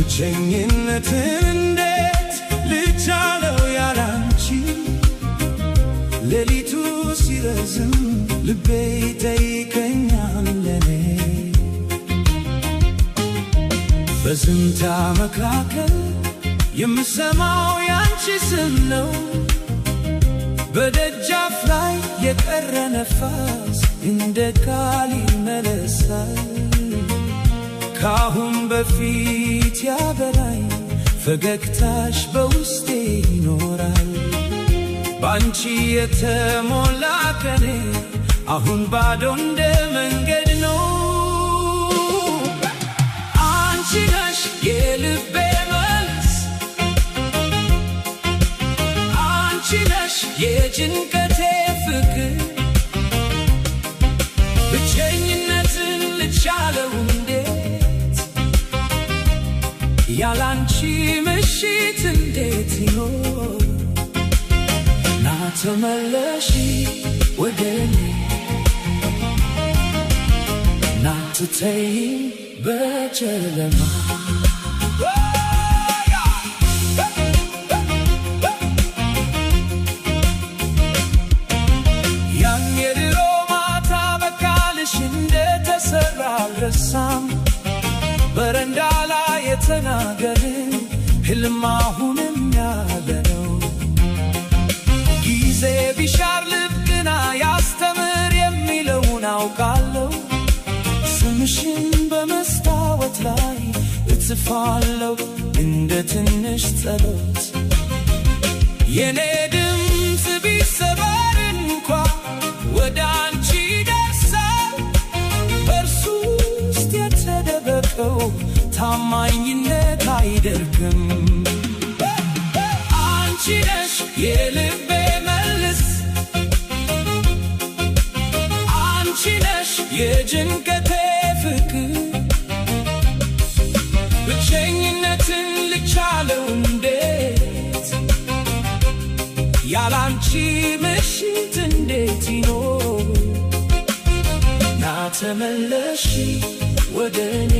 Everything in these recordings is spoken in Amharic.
ብቸኝነትን እንዴት ልቻለው ያላንቺ ሌሊቱ ሲረዝም ልቤ ይጠይቀኛል ለኔ በዝምታ መካከል የምሰማው ያንቺ ስም ነው በደጃፍ ላይ የቀረ ነፋስ እንደ ቃል ይመለሳል ካሁን በፊት ያበራኝ ፈገግታሽ በውስጤ ይኖራል ባንቺ የተሞላ ቀኔ አሁን ባዶ እንደ መንገድ ነው አንቺ ነሽ የልቤ መልስ አንቺ ነሽ የጭንቀቴ ፍቅር ብቸኝነትን ልቻለው ያላንቺ ምሽት እንዴት ይኖር ና ተመለሺ ወደኔ ና ትተይኝ በጨለማ ያን የድሮ ማታ በቃልሽ እንደተሰራ አልረሳም በረንዳ ላይ የተናገርን ህልም አሁንም ያለ ነው ጊዜ ቢሻር ልብ ግና ያስተምር የሚለውን አውቃለሁ ስምሽን በመስታወት ላይ እጽፋለሁ እንደ ትንሽ ጸሎት የኔ ድምፅ ቢሰበር እንኳ ወደ አንቺ ደርሳል በእርሱ ውስጥ የተደበቀው ታማኝነት አይደርግም አንቺ ነሽ የልቤ መልስ አንቺ ነሽ የጭንቀቴ ፍቅር ብቸኝነትን ልቻለው እንዴት ያላንቺ ምሽት እንዴት ይኖር ና ተመለሺ ወደኔ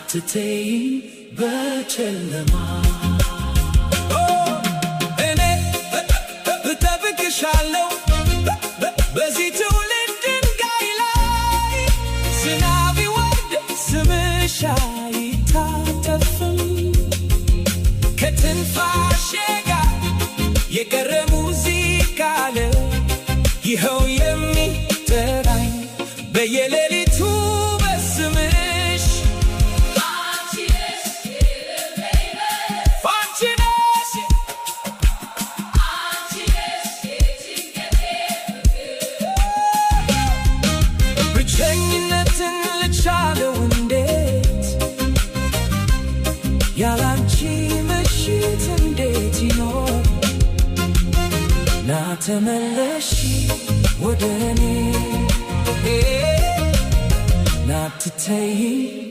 ትተይኝ በጨለማ እኔ እጠብቅሻለሁ በዚህ ትውልድ ድንጋይ ላይ ዝናብ ይወርድ ስምሽ አይታጠፍም ከትንፋሼ ጋር የቀረ ሙዚቃ አለ ይኸው የሚጠራኝ በየሌሊቱ በስምሽ ብቸኝነትን ልቻለው እንዴት ያላንቺ ምሽት እንዴት ይኖር ና ተመለሺ ወደኔ ና ትተይኝ